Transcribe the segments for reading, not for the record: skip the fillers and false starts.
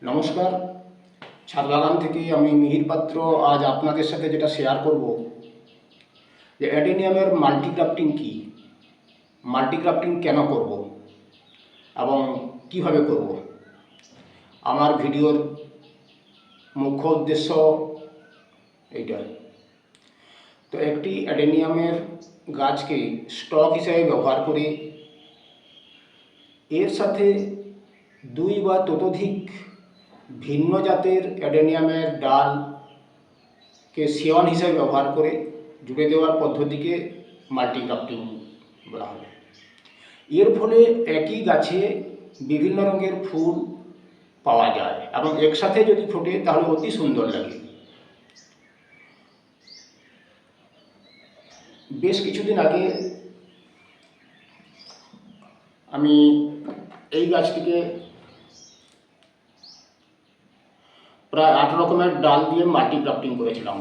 নমস্কার। ছাদবাগান থেকে আমি মিহির পাত্র আজ আপনাদের সাথে যেটা শেয়ার করব যে অ্যাডেনিয়ামের মাল্টিগ্রাফটিং কী, মাল্টিগ্রাফটিং কেন করব এবং কিভাবে করব। আমার ভিডিওর মুখ্য উদ্দেশ্য এইটাই। তো একটি অ্যাডেনিয়ামের গাছকে স্টক হিসেবে ব্যবহার করে এর সাথে দুই বা ততোধিক ভিন্ন জাতের অ্যাডেনিয়ামের ডালকে সিয়ন হিসেবে ব্যবহার করে জুড়ে দেওয়ার পদ্ধতিকে মাল্টিগ্রাফটিং বলা হয়। এর ফলে একই গাছে বিভিন্ন রঙের ফুল পাওয়া যায় এবং একসাথে যদি ফোটে তাহলে অতি সুন্দর লাগে। বেশ কিছুদিন আগে আমি এই গাছটিকে প্রায় 8 রকমের ডাল দিয়ে মাল্টিগ্রাফটিং করেছিলাম।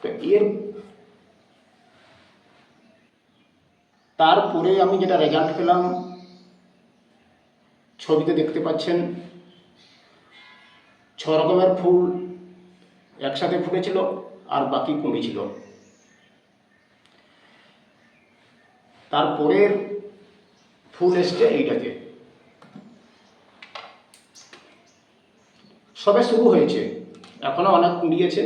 তো তারপরে আমি যেটা রেজাল্ট পেলাম ছবিতে দেখতে পাচ্ছেন, 6 রকমের ফুল একসাথে ফুটেছিল আর বাকি কুঁড়ি ছিল। তারপরের ফুল এসছে এইটাতে, সবে শুরু হয়েছে, এখনো অনেক কুঁড়ি আছে।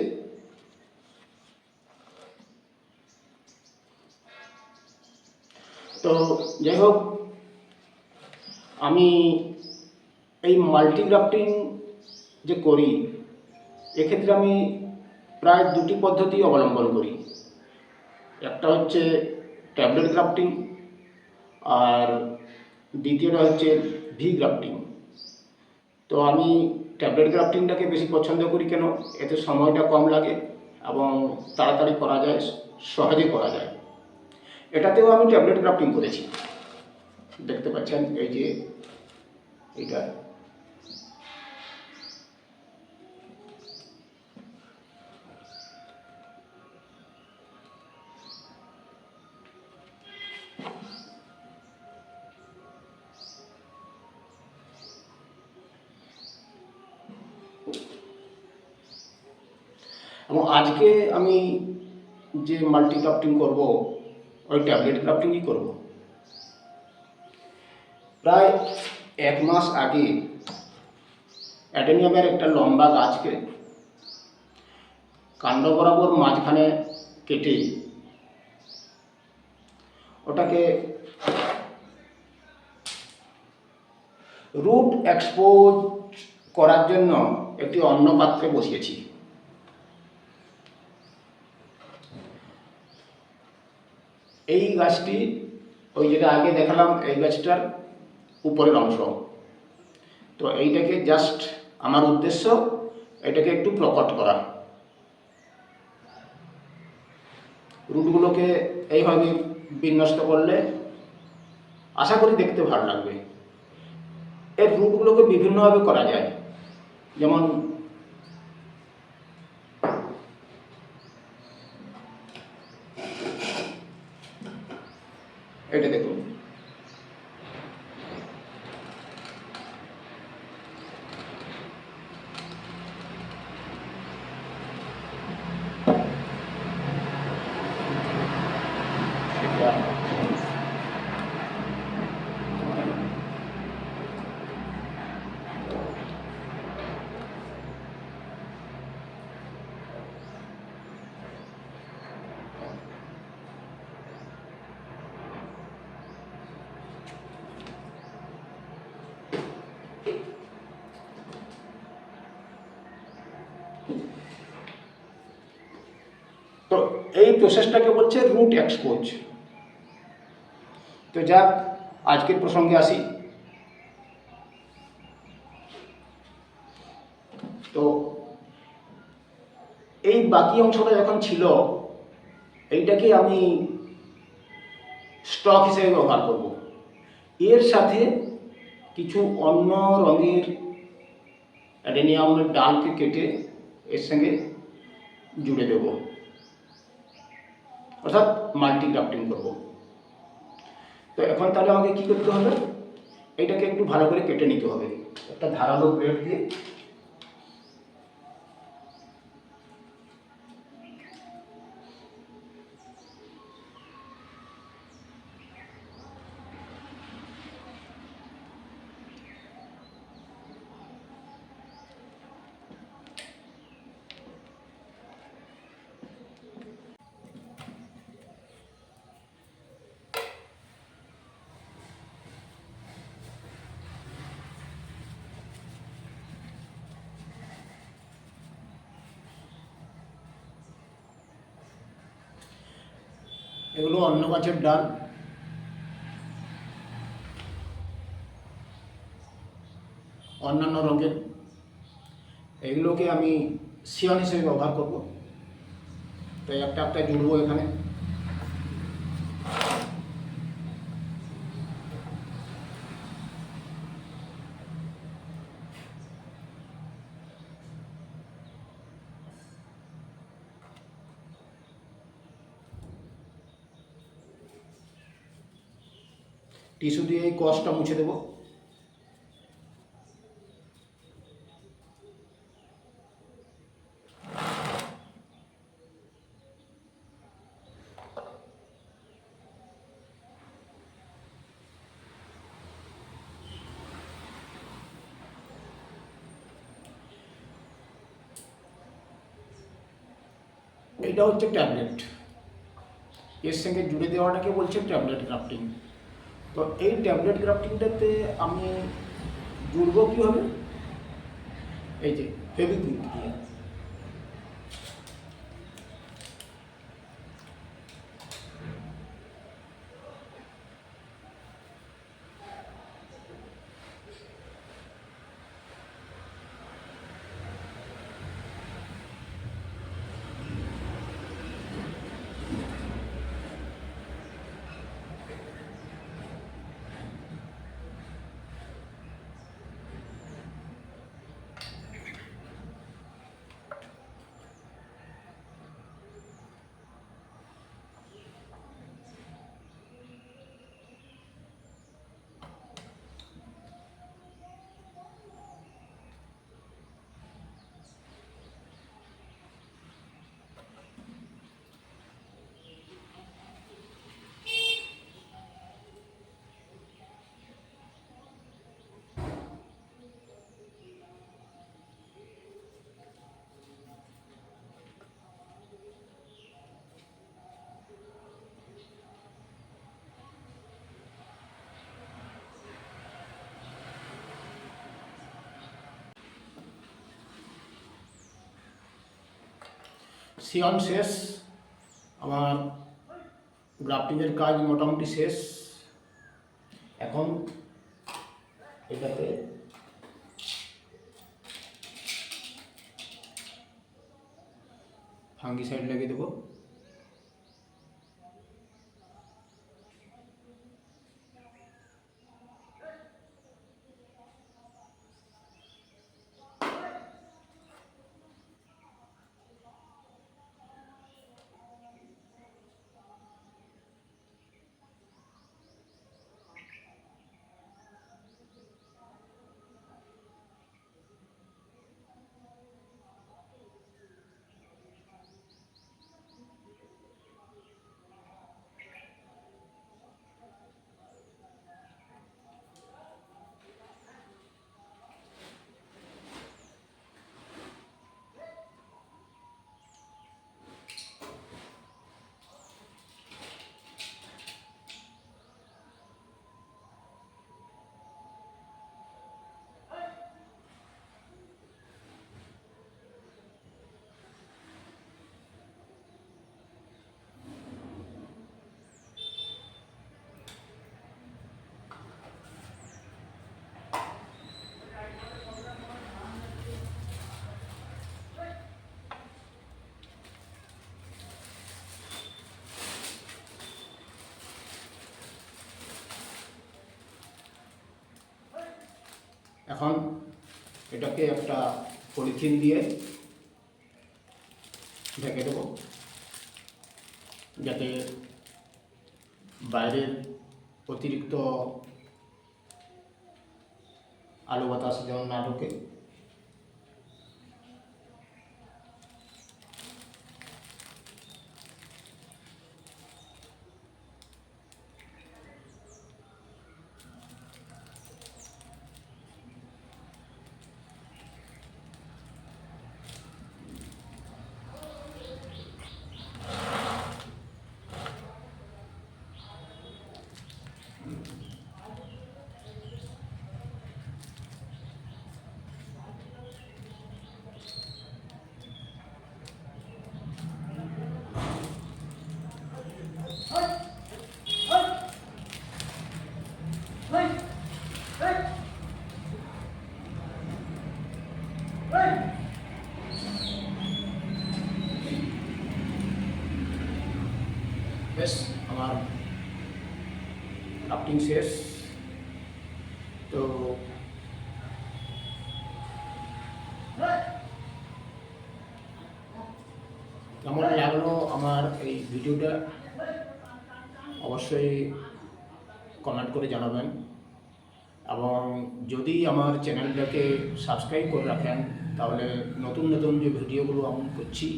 তো যাই হোক, আমি এই মাল্টিগ্রাফটিং যে করি এক্ষেত্রে আমি প্রায় দুটি পদ্ধতি অবলম্বন করি। একটা হচ্ছে ট্যাবলেট গ্রাফটিং আর দ্বিতীয়টা হচ্ছে ভি গ্রাফটিং। তো আমি ট্যাবলেট গ্রাফটিংটাকে বেশি পছন্দ করি। কেন? এতে সময়টা কম লাগে এবং তাড়াতাড়ি করা যায়, সহজে করা যায়। এটাতেও আমি ট্যাবলেট গ্রাফটিং করেছি, দেখতে পাচ্ছেন এই যে এটা। এবং আজকে আমি যে মাল্টি গ্রাফটিং করবো ওই ট্যাবলেট গ্রাফটিংই করব। প্রায় 1 মাস আগে অ্যাডেনিয়ামের একটা লম্বা গাছকে কাণ্ড বরাবর মাঝখানে কেটে ওটাকে রুট এক্সপোজ করার জন্য একটি অন্য পাত্রে বসিয়েছি। এই গাছটি ওই যেটা আগে দেখালাম এই গাছটার উপরের অংশ। তো এইটাকে জাস্ট আমার উদ্দেশ্য এটাকে একটু প্রকট করা, রুটগুলোকে এইভাবে বিন্যস্ত করলে আশা করি দেখতে ভালো লাগবে। এর রুটগুলোকে বিভিন্নভাবে করা যায়, যেমন এটা দেখুন, তো এই প্রসেসটাকে বলছে রুট এক্সপোজ। তো যাক, আজকের প্রসঙ্গে আসি। তো এই বাকি অংশটা যখন ছিল এইটাকে আমি স্টক হিসেবে ব্যবহার করব। এর সাথে কিছু অন্য রঙের অ্যাডেনিয়ামের ডালকে কেটে এর সঙ্গে জুড়ে দেব, অর্থাৎ মাল্টি গ্রাফটিং করব। তো এখন তাহলে আমাকে কী করতে হবে, এটাকে একটু ভালো করে কেটে নিতে হবে একটা ধারালো ব্লেড দিয়ে। এগুলো অন্য গাছের ডাল, অন্যান্য রঙের, এগুলোকে আমি সিয়ন হিসেবে ব্যবহার করব। তো একটা একটা জুড়বো এখানে। টিস্যু দিয়ে এই কষটা মুছে দেবো। এটা হচ্ছে ট্যাবলেট, এর সঙ্গে জুড়ে দেওয়াটাকে বলছে ট্যাবলেট গ্রাফটিং। তো এই ট্যাবলেট গ্রাফটিংটাতে আমি জুড়বো কীভাবে, এই যে ফেভিকুইক দিয়ে। সিয়ন শেষ, আমার গ্রাফটিংয়ের কাজ মোটামুটি শেষ। এখন এটাতে ফাঙ্গিসাইড লাগিয়ে দেবো। এখন এটাকে একটা পলিথিন দিয়ে ঢেকে দেব, যাতে বাইরের অতিরিক্ত আলো বাতাস যেন না ঢোকে। বেশ, আমার ড্রাফটিং শেষ। তো কেমন লাগলো আমার এই ভিডিওটা অবশ্যই কমেন্ট করে জানাবেন, এবং যদি আমার চ্যানেলটাকে সাবস্ক্রাইব করে রাখেন তাহলে নতুন নতুন যে ভিডিওগুলো আমি করছি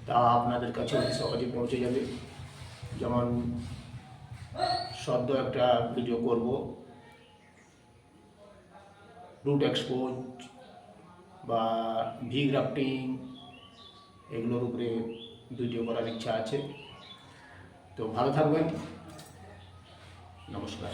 তা আপনাদের কাছে অতি সহজে পৌঁছে যাবে। যেমন সদ্য একটা ভিডিও করব রুট এক্সপোজ বা ভি গ্রাফটিং, এগুলোর উপরে ভিডিও করার ইচ্ছা আছে। তো ভালো থাকবেন, নমস্কার।